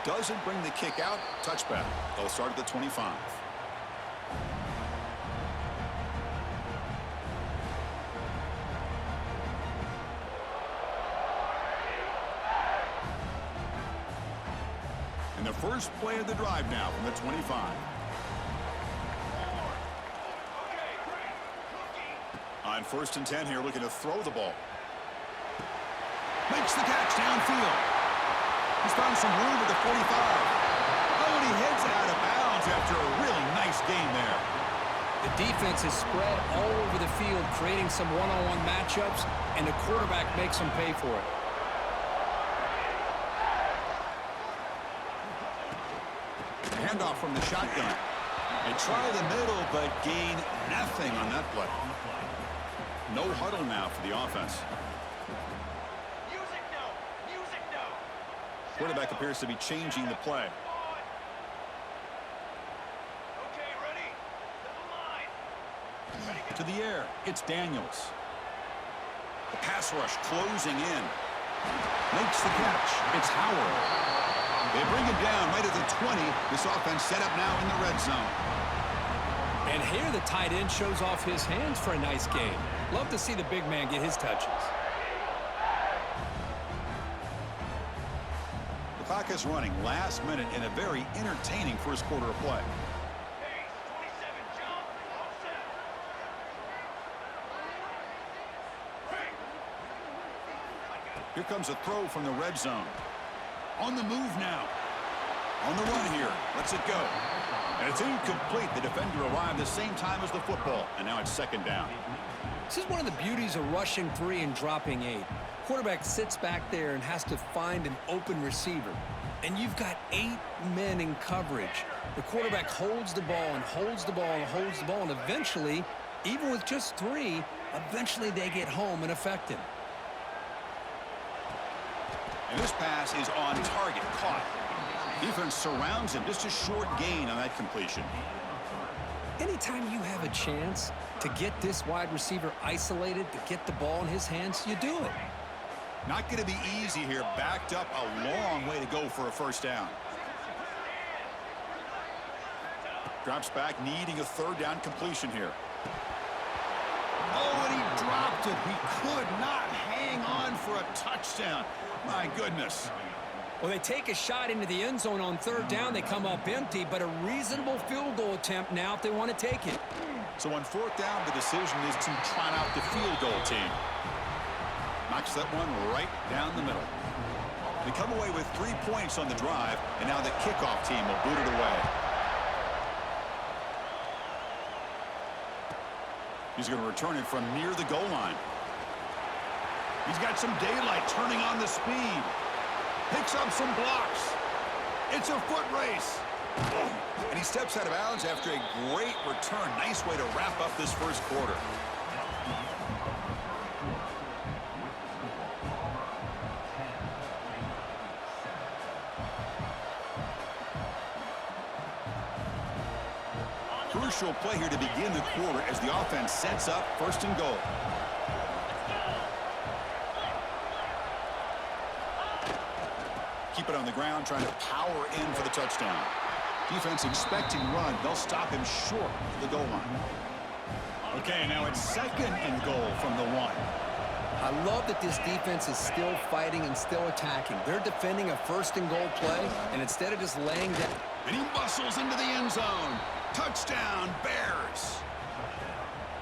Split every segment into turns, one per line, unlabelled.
Doesn't bring the kick out. Touchback. They'll start at the 25. And the first play of the drive now from the 25. On 1st and 10 here, looking to throw the ball. Makes the catch downfield. He's found some room at the 45. Oh, and he heads it out of bounds after a really nice game there.
The defense is spread all over the field, creating some one-on-one matchups, and the quarterback makes them pay for it.
Handoff from the shotgun. They try the middle, but gain nothing on that play. No huddle now for the offense. Quarterback appears to be changing the play. To the air, it's Daniels. The pass rush closing in. Makes the catch. It's Howard. They bring him down right at the 20. This offense set up now in the red zone.
And here the tight end shows off his hands for a nice game. Love to see the big man get his touches.
The clock is running last minute in a very entertaining first quarter of play. Here comes a throw from the red zone. On the move now. On the run here. Lets it go. And it's incomplete. The defender arrived the same time as the football. And now it's 2nd down.
This is one of the beauties of rushing 3 and dropping 8. Quarterback sits back there and has to find an open receiver. And you've got 8 men in coverage. The quarterback holds the ball and holds the ball and holds the ball. And eventually, even with just 3, eventually they get home and affect him.
And this pass is on target, caught. Defense surrounds him, just a short gain on that completion.
Anytime you have a chance to get this wide receiver isolated, to get the ball in his hands, you do it.
Not going to be easy here, backed up a long way to go for a 1st down. Drops back, needing a 3rd down completion here. Oh, and he dropped it. He could not hang on for a touchdown. My goodness.
Well, they take a shot into the end zone on 3rd down. They come up empty, but a reasonable field goal attempt now if they want to take it.
So on 4th down, the decision is to trot out the field goal team. Knocks that one right down the middle. They come away with 3 points on the drive, and now the kickoff team will boot it away. He's going to return it from near the goal line. He's got some daylight turning on the speed. Picks up some blocks. It's a foot race. And he steps out of bounds after a great return. Nice way to wrap up this first quarter. Crucial play here to begin the quarter as the offense sets up 1st and goal. Keep it on the ground, trying to power in for the touchdown. Defense expecting run. They'll stop him short of the goal line. Okay, now it's 2nd and goal from the 1.
I love that this defense is still fighting and still attacking. They're defending a 1st and goal play, and instead of just laying down.
And he muscles into the end zone. Touchdown, Bears.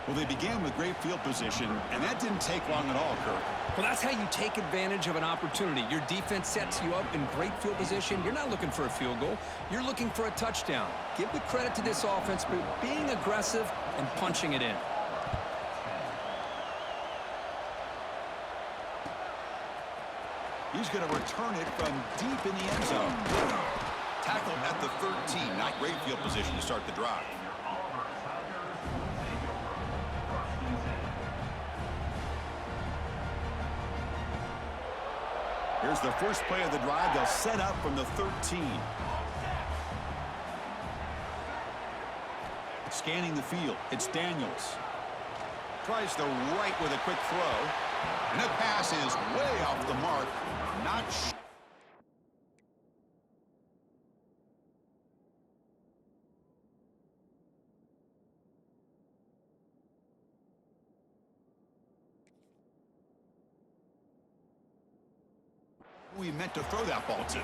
Well, they began with great field position, and that didn't take long at all, Kirk.
Well, that's how you take advantage of an opportunity. Your defense sets you up in great field position. You're not looking for a field goal. You're looking for a touchdown. Give the credit to this offense for being aggressive and punching it in.
He's going to return it from deep in the end zone. Tackled at the 13. Not great field position to start the drive. Here's the first play of the drive. They'll set up from the 13. Scanning the field. It's Daniels. Tries the right with a quick throw. And that pass is way off the mark. Not who he meant to throw that ball to.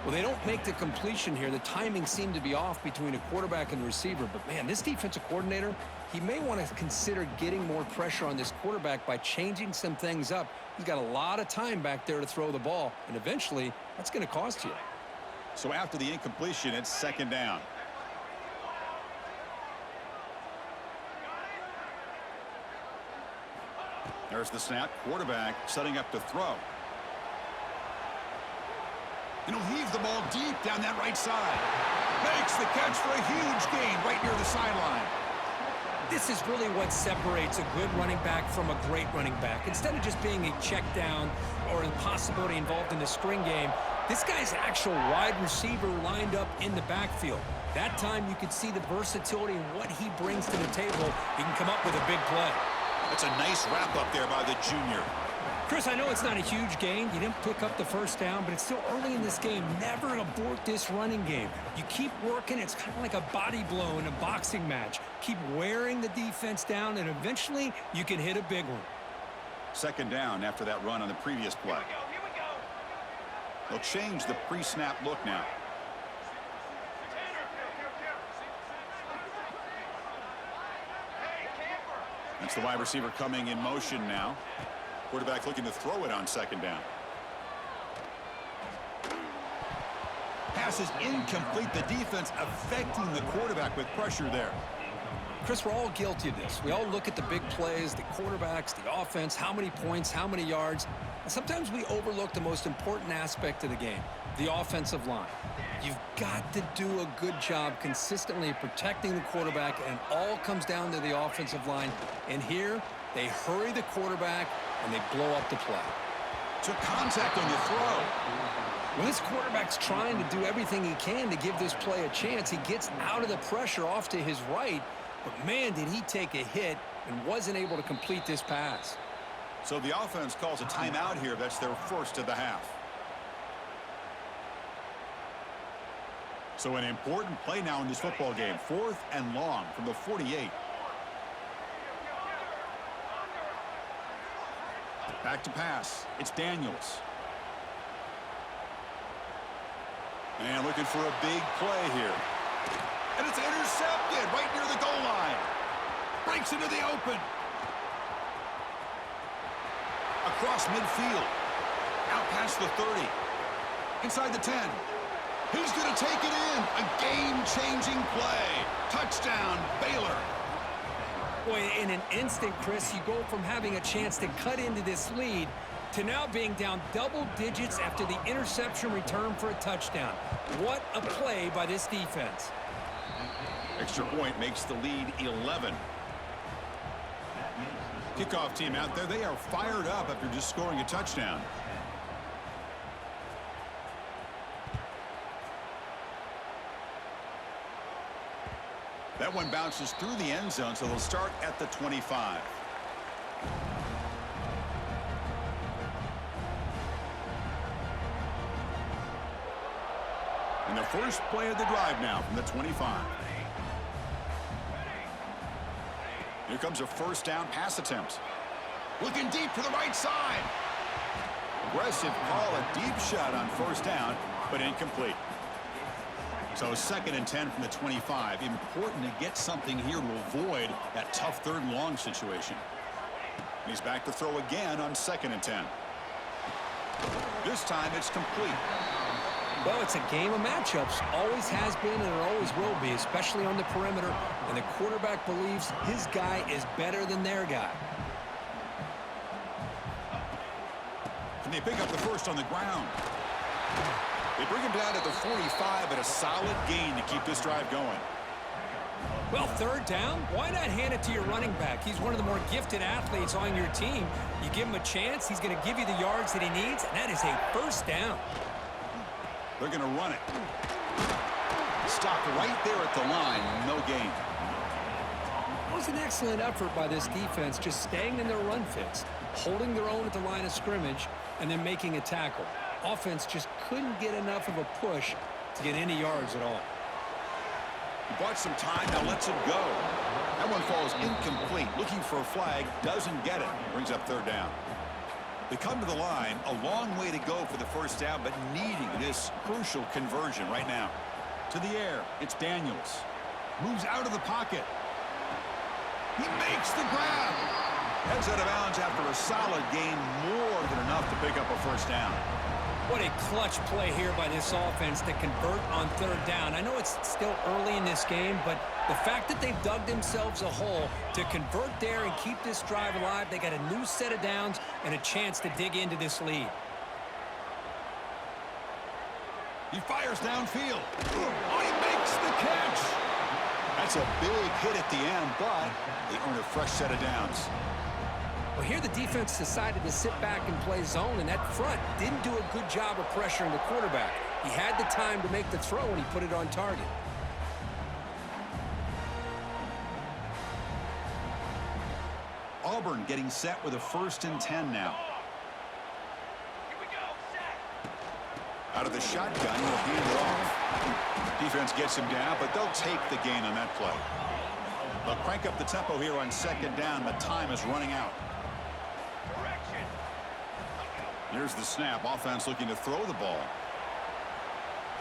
Well, they don't make the completion here. The timing seemed to be off between a quarterback and the receiver. But, man, this defensive coordinator, he may want to consider getting more pressure on this quarterback by changing some things up. He's got a lot of time back there to throw the ball, and eventually that's going to cost you.
So after the incompletion, it's second down. There's the snap. Quarterback setting up to throw. And he'll heave the ball deep down that right side. Makes the catch for a huge gain right near the sideline.
This is really what separates a good running back from a great running back. Instead of just being a check down or a possibility involved in the screen game, this guy's actual wide receiver lined up in the backfield. That time you could see the versatility and what he brings to the table. He can come up with a big play.
That's a nice wrap up there by the junior.
Chris, I know it's not a huge gain. You didn't pick up the first down, but it's still early in this game. Never abort this running game. You keep working. It's kind of like a body blow in a boxing match. Keep wearing the defense down, and eventually you can hit a big one.
Second down after that run on the previous play.
Here we go.
They'll change the pre-snap look now. That's the wide receiver coming in motion now. Quarterback looking to throw it on second down. Pass is incomplete. The defense affecting the quarterback with pressure there.
Chris, we're all guilty of this. We all look at the big plays, the quarterbacks, the offense, how many points, how many yards. And sometimes we overlook the most important aspect of the game, the offensive line. You've got to do a good job consistently protecting the quarterback, and it all comes down to the offensive line. And here, they hurry the quarterback, and they blow up the play.
Took contact on the throw.
When this quarterback's trying to do everything he can to give this play a chance, he gets out of the pressure off to his right, but man, did he take a hit and wasn't able to complete this pass.
So the offense calls a timeout here. That's their first of the half. So an important play now in this football game. 4th and long from the 48. Back to pass. It's Daniels. And looking for a big play here. And it's intercepted right near the goal line. Breaks into the open. Across midfield. Out past the 30. Inside the 10. He's going to take it in. A game-changing play. Touchdown, Baylor.
Boy, in an instant, Chris, you go from having a chance to cut into this lead to now being down double digits after the interception return for a touchdown. What a play by this defense.
Extra point makes the lead 11. Kickoff team out there, they are fired up after just scoring a touchdown. That one bounces through the end zone, so they'll start at the 25. And the first play of the drive now from the 25. Here comes a first down pass attempt. Looking deep to the right side. Aggressive call, a deep shot on first down, but incomplete. So 2nd and 10 from the 25. Important to get something here to avoid that tough 3rd and long situation. He's back to throw again on 2nd and 10. This time it's complete.
Well, it's a game of matchups. Always has been and it always will be, especially on the perimeter. And the quarterback believes his guy is better than their guy.
And they pick up the first on the ground. They bring him down to the 45, but a solid gain to keep this drive going.
Well, 3rd down, why not hand it to your running back? He's one of the more gifted athletes on your team. You give him a chance, he's going to give you the yards that he needs, and that is a first down.
They're going to run it. Stopped right there at the line, no gain.
It was an excellent effort by this defense, just staying in their run fits, holding their own at the line of scrimmage, and then making a tackle. Offense just couldn't get enough of a push to get any yards at all.
He bought some time, now lets it go. That one falls incomplete. Looking for a flag, doesn't get it. Brings up 3rd down. They come to the line, a long way to go for the first down, but needing this crucial conversion right now. To the air, it's Daniels. Moves out of the pocket. He makes the grab. Heads out of bounds after a solid gain, more than enough to pick up a first down.
What a clutch play here by this offense to convert on third down. I know it's still early in this game, but the fact that they've dug themselves a hole to convert there and keep this drive alive, they got a new set of downs and a chance to dig into this lead.
He fires downfield. Oh, he makes the catch. That's a big hit at the end, but they earn a fresh set of downs.
Well, here the defense decided to sit back and play zone, and that front didn't do a good job of pressuring the quarterback. He had the time to make the throw, and he put it on target.
Auburn getting set with a 1st and 10 now. Out of the shotgun, he'll hand it off. Defense gets him down, but they'll take the gain on that play. They'll crank up the tempo here on 2nd down. The time is running out. Here's the snap. Offense looking to throw the ball.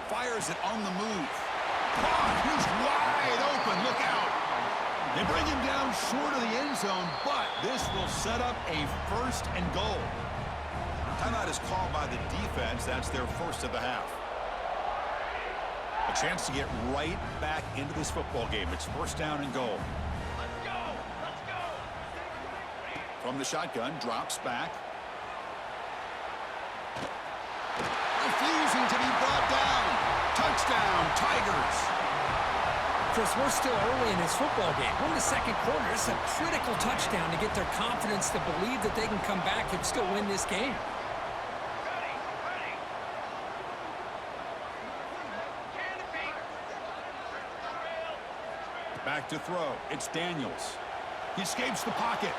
Fires it on the move. He's wide open. Look out. They bring him down short of the end zone, but this will set up a 1st and goal. Timeout is called by the defense. That's their first of the half. A chance to get right back into this football game. It's 1st down and goal.
Let's go. Let's go.
From the shotgun, drops back. Refusing to be brought down. Touchdown, Tigers.
Chris, we're still early in this football game. We're in the 2nd quarter. It's a critical touchdown to get their confidence to believe that they can come back and still win this game.
Back to throw. It's Daniels. He escapes the pocket.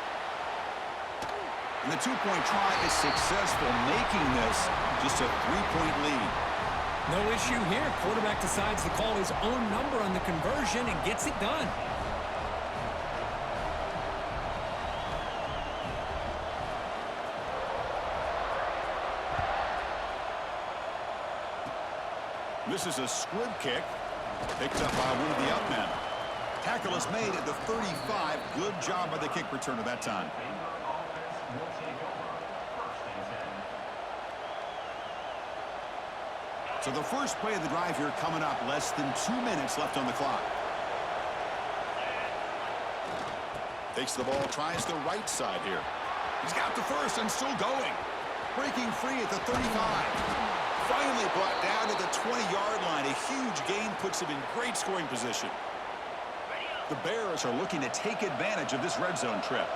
And the 2-point try is successful, making this just a 3-point lead.
No issue here. Quarterback decides to call his own number on the conversion and gets it done.
This is a squib kick. Picked up by one of the up men. Tackle is made at the 35. Good job by the kick returner that time. So the first play of the drive here coming up. Less than 2 minutes left on the clock. Takes the ball, tries the right side here. He's got the first and still going. Breaking free at the 35. Finally brought down to the 20-yard line. A huge gain puts him in great scoring position. The Bears are looking to take advantage of this red zone trip.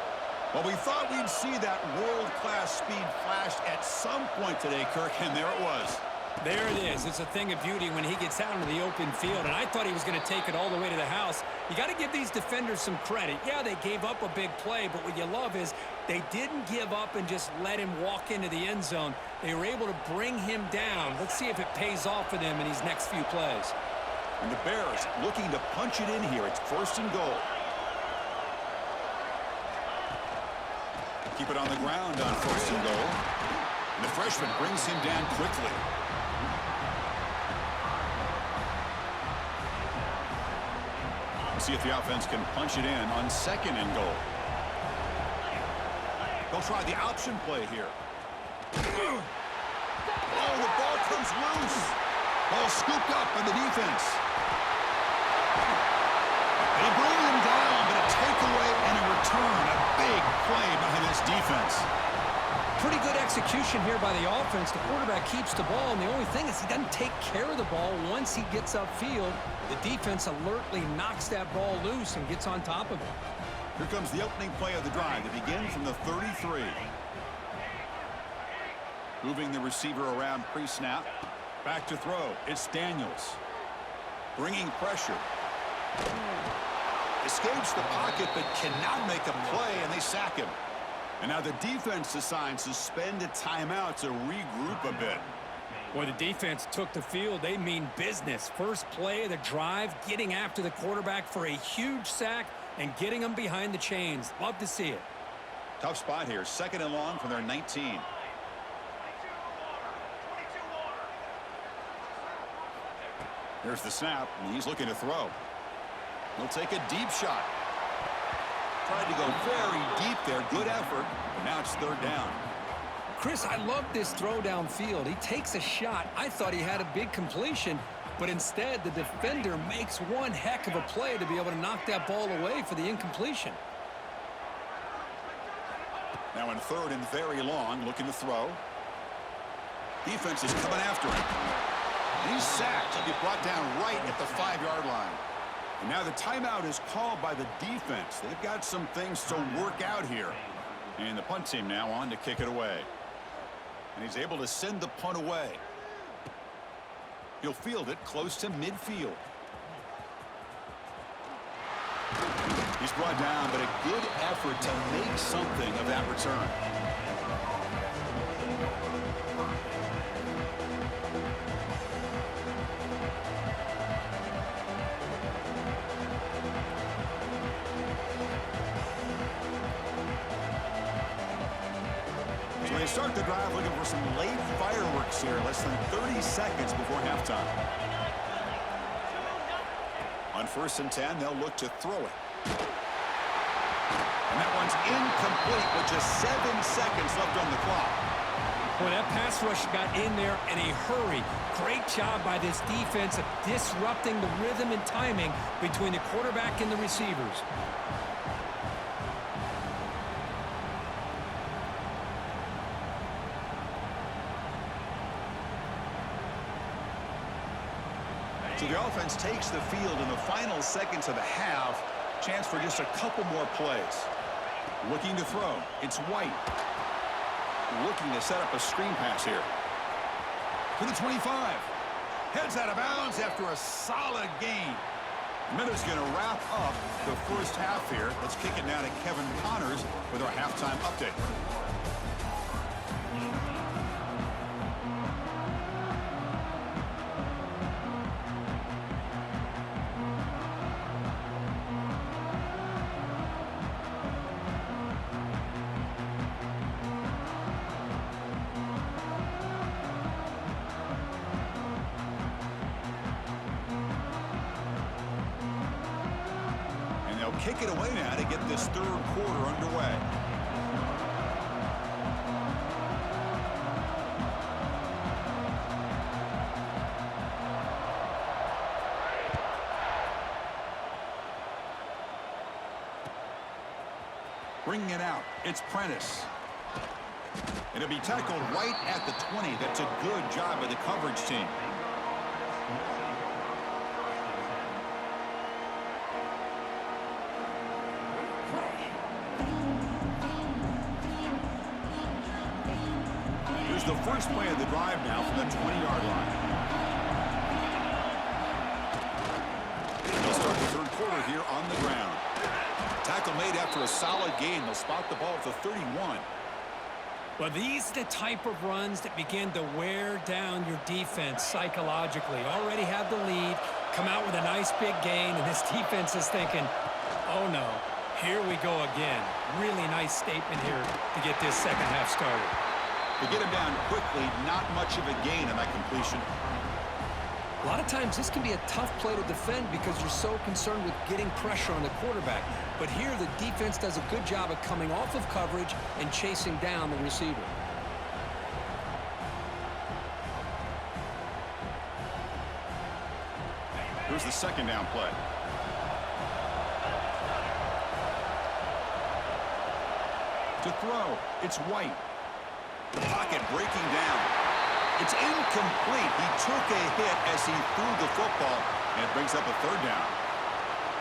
Well, we thought we'd see that world-class speed flash at some point today, Kirk, and there it was.
There it is. It's a thing of beauty when he gets out into the open field, and I thought he was going to take it all the way to the house. You got to give these defenders some credit. Yeah, they gave up a big play, but what you love is they didn't give up and just let him walk into the end zone. They were able to bring him down. Let's see if it pays off for them in these next few plays.
And the Bears looking to punch it in here. It's 1st and goal. Keep it on the ground on 1st and goal. And the freshman brings him down quickly. See if the offense can punch it in on 2nd and goal. They'll try the option play here. Oh, the ball comes loose. Ball scooped up by the defense. They bring him down, but a takeaway and a return. A big play behind this defense.
Pretty good execution here by the offense. The quarterback keeps the ball, and the only thing is he doesn't take care of the ball once he gets upfield. The defense alertly knocks that ball loose and gets on top of it.
Here comes the opening play of the drive. They begin from the 33. Moving the receiver around pre-snap. Back to throw. It's Daniels. Bringing pressure. Escapes the pocket but cannot make a play, and they sack him. And now the defense decides to spend a timeout to regroup a bit.
Boy, the defense took the field. They mean business. First play of the drive, getting after the quarterback for a huge sack and getting him behind the chains. Love to see it.
Tough spot here. 2nd and long from their 19. Here's the snap, and he's looking to throw. He'll take a deep shot. Tried to go very deep there. Good effort, but now it's third down.
Chris, I love this throw downfield. He takes a shot. I thought he had a big completion, but instead the defender makes one heck of a play to be able to knock that ball away for the incompletion.
Now in third and very long, looking to throw. Defense is coming after him. And he's sacked. He'll be brought down right at the 5-yard line. And now the timeout is called by the defense. They've got some things to work out here. And the punt team now on to kick it away. And he's able to send the punt away. He'll field it close to midfield. He's brought down, but a good effort to make something of that return. So they start the drive looking for some late fireworks here, less than 30 seconds before halftime. On 1st and 10, they'll look to throw it. And that one's incomplete with just 7 seconds left on the clock.
Boy, that pass rush got in there in a hurry. Great job by this defense of disrupting the rhythm and timing between the quarterback and the receivers.
So the offense takes the field in the final seconds of the half. Chance for just a couple more plays. Looking to throw. It's White. Looking to set up a screen pass here. To the 25. Heads out of bounds after a solid gain. Miller's going to wrap up the first half here. Let's kick it now to Kevin Connors with our halftime update. Kick it away now to get this third quarter underway. Bringing it out, it's Prentice. It'll be tackled right at the 20. That's a good job by the coverage team. The first play of the drive now from the 20-yard line. They'll start the third quarter here on the ground. Tackle made after a solid gain. They'll spot the ball at the 31.
Well, these are the type of runs that begin to wear down your defense psychologically. Already have the lead, come out with a nice big gain, and this defense is thinking, oh no, here we go again. Really nice statement here to get this second half started.
To get him down quickly, not much of a gain on that completion.
A lot of times this can be a tough play to defend because you're so concerned with getting pressure on the quarterback. But here the defense does a good job of coming off of coverage and chasing down the receiver.
Here's the second down play. To throw, it's White. The pocket breaking down. It's incomplete. He took a hit as he threw the football, and it brings up a third down.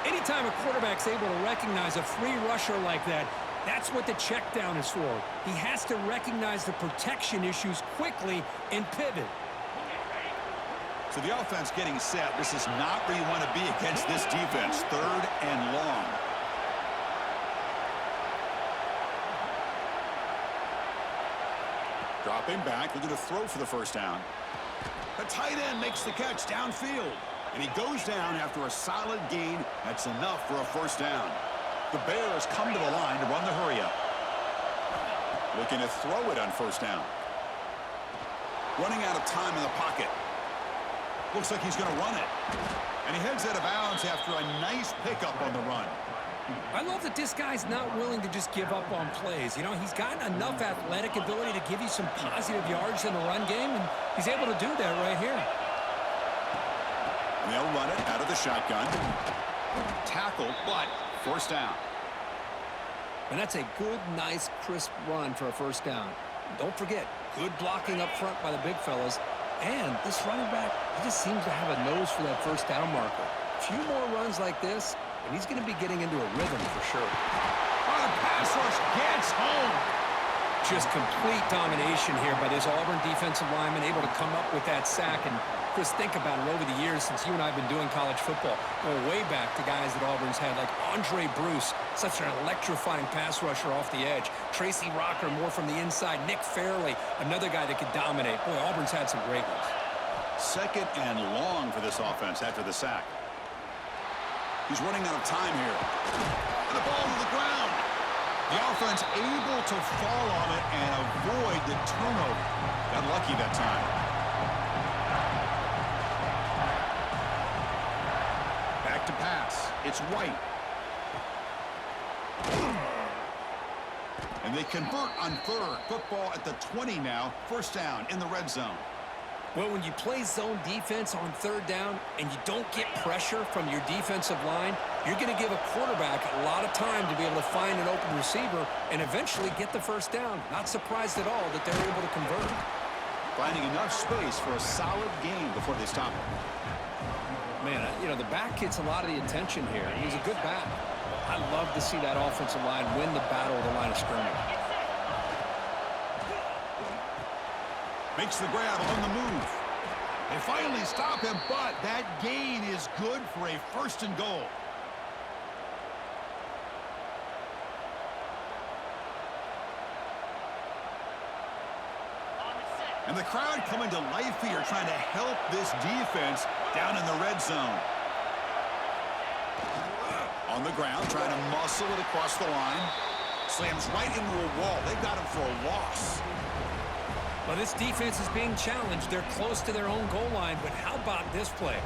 Anytime a quarterback's able to recognize a free rusher like that, that's what the check down is for. He has to recognize the protection issues quickly and pivot.
So the offense getting set. This is not where you want to be against this defense. Third and long. Dropping back, looking to throw for the first down. The tight end makes the catch downfield. And he goes down after a solid gain. That's enough for a first down. The Bears come to the line to run the hurry-up. Looking to throw it on first down. Running out of time in the pocket. Looks like he's going to run it. And he heads out of bounds after a nice pickup on the run.
I love that this guy's not willing to just give up on plays. You know, he's got enough athletic ability to give you some positive yards in the run game, and he's able to do that right here.
And they'll run it out of the shotgun. Tackle, but first down.
And that's a good, nice, crisp run for a first down. Don't forget, good blocking up front by the big fellas. And this running back, he just seems to have a nose for that first down marker. A few more runs like this, and he's going to be getting into a rhythm for sure.
Oh, the pass rush gets home.
Just complete domination here by this Auburn defensive lineman, able to come up with that sack. And Chris, think about it over the years since you and I have been doing college football, going way back to guys that Auburn's had, like Andre Bruce, such an electrifying pass rusher off the edge. Tracy Rocker, more from the inside. Nick Fairley, another guy that could dominate. Boy, Auburn's had some great ones.
Second and long for this offense after the sack. He's running out of time here. And the ball to the ground. The offense able to fall on it and avoid the turnover. Got lucky that time. Back to pass. It's White. And they convert on third. Football at the 20 now. First down in the red zone.
Well, when you play zone defense on third down and you don't get pressure from your defensive line, you're going to give a quarterback a lot of time to be able to find an open receiver and eventually get the first down. Not surprised at all that they're able to convert.
Finding enough space for a solid game before they stop him.
Man, you know, the back gets a lot of the attention here. He's a good back. I love to see that offensive line win the battle of the line of scrimmage.
Makes the grab on the move. They finally stop him, but that gain is good for a first and goal. And the crowd coming to life here, trying to help this defense down in the red zone. On the ground, trying to muscle it across the line. Slams right into a wall. They've got him for a loss.
Well, this defense is being challenged. They're close to their own goal line, but how about this play?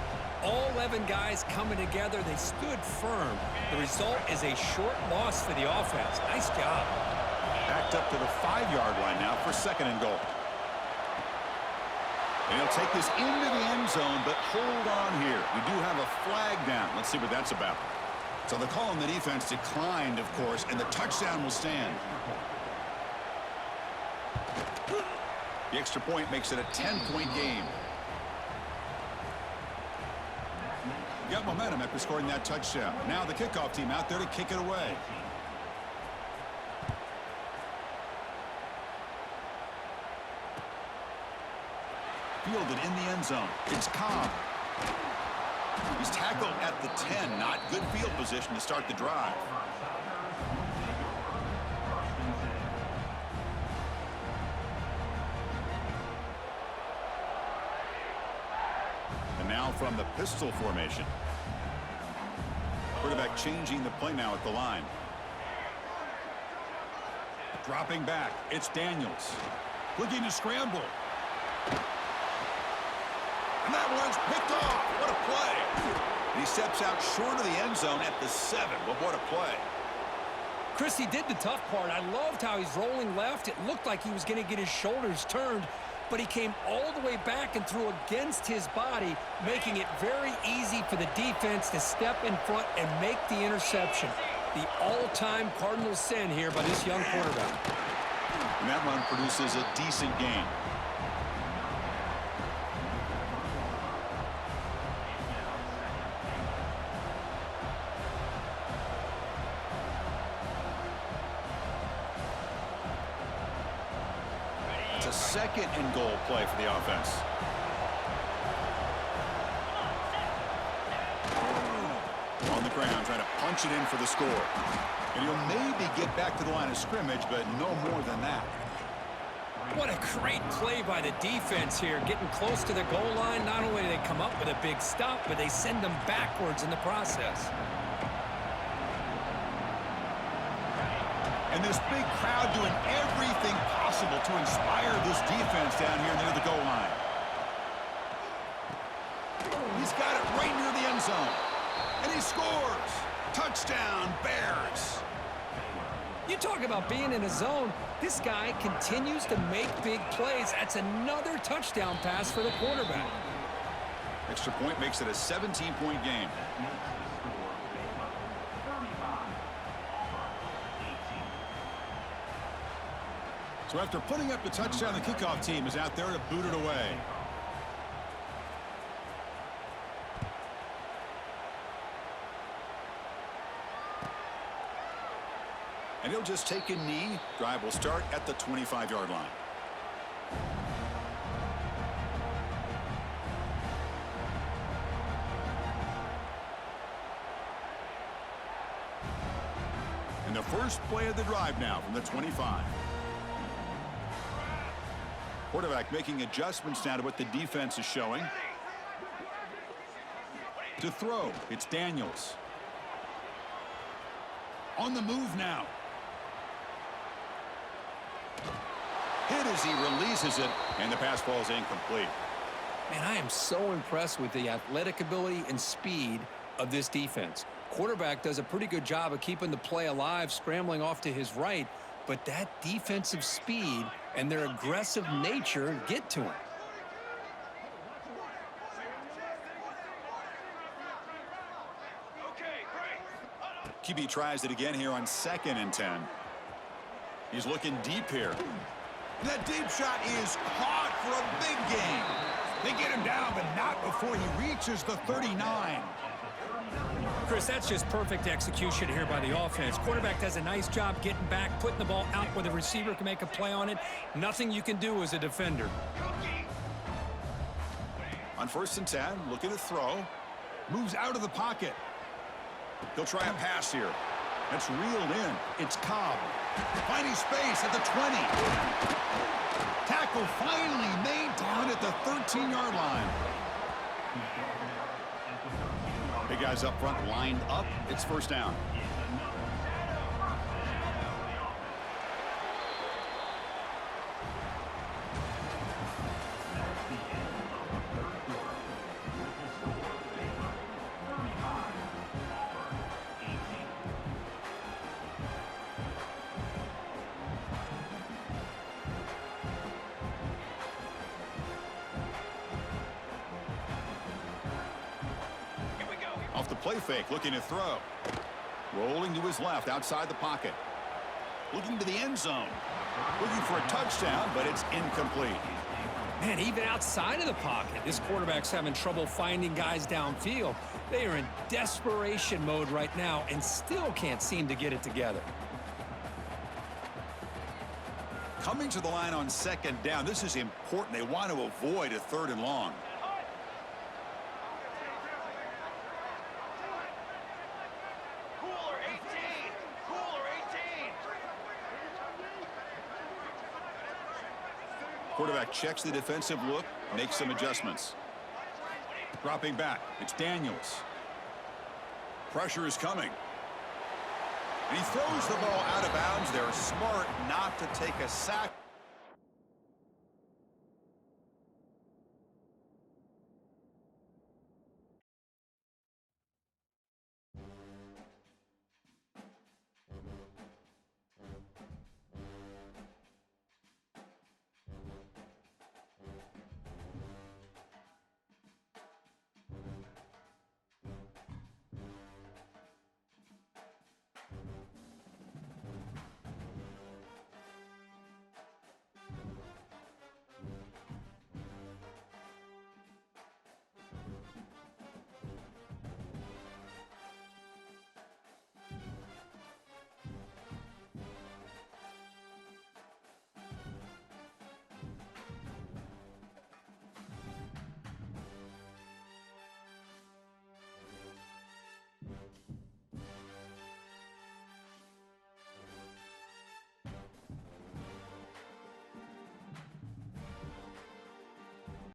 All 11 guys coming together. They stood firm. The result is a short loss for the offense. Nice job.
Backed up to the 5-yard line now for second and goal. And he'll take this into the end zone, but hold on here. We do have a flag down. Let's see what that's about. So the call on the defense declined, of course, and the touchdown will stand. The extra point makes it a 10-point game. Got momentum after scoring that touchdown. Now the kickoff team out there to kick it away. Fielded in the end zone. It's Cobb. He's tackled at the 10. Not good field position to start the drive. And now from the pistol formation. Quarterback changing the play now at the line. Dropping back. It's Daniels. Looking to scramble. And that one's picked off. What a play. And he steps out short of the end zone at the 7. But what a play.
Chris, he did the tough part. I loved how he's rolling left. It looked like he was going to get his shoulders turned, but he came all the way back and threw against his body, making it very easy for the defense to step in front and make the interception. The all-time Cardinals sin here by this young quarterback.
And that run produces a decent gain. It's a second and goal play for the offense. On the ground, trying to punch it in for the score. And he'll maybe get back to the line of scrimmage, but no more than that.
What a great play by the defense here, getting close to the goal line. Not only do they come up with a big stop, but they send them backwards in the process.
And this big crowd doing everything possible to inspire this defense down here near the goal line. He's got it right near the end zone. And he scores. Touchdown, Bears.
You talk about being in a zone. This guy continues to make big plays. That's another touchdown pass for the quarterback.
Extra point makes it a 17-point game. So after putting up the touchdown, the kickoff team is out there to boot it away. And he'll just take a knee. Drive will start at the 25-yard line. And the first play of the drive now from the 25. Quarterback making adjustments now to what the defense is showing. To throw, it's Daniels. On the move now. Hit as he releases it, and the pass ball is incomplete.
Man, I am so impressed with the athletic ability and speed of this defense. Quarterback does a pretty good job of keeping the play alive, scrambling off to his right, but that defensive speed and their aggressive nature get to him.
QB tries it again here on 2nd and 10. He's looking deep here. That deep shot is caught for a big gain. They get him down, but not before he reaches the 39.
Chris, that's just perfect execution here by the offense. Quarterback does a nice job getting back, putting the ball out where the receiver can make a play on it. Nothing you can do as a defender.
On 1st and 10, looking to throw. Moves out of the pocket. He'll try a pass here. That's reeled in. It's Cobb. Finding space at the 20. Tackle finally made down at the 13-yard line. Big guys up front lined up. It's first down. Off the play fake, looking to throw. Rolling to his left, outside the pocket. Looking to the end zone. Looking for a touchdown, but it's incomplete.
Man, even outside of the pocket, this quarterback's having trouble finding guys downfield. They are in desperation mode right now and still can't seem to get it together.
Coming to the line on 2nd down, this is important. They want to avoid a 3rd and long. Quarterback checks the defensive look, makes some adjustments. Dropping back, it's Daniels. Pressure is coming. And he throws the ball out of bounds. They're smart not to take a sack.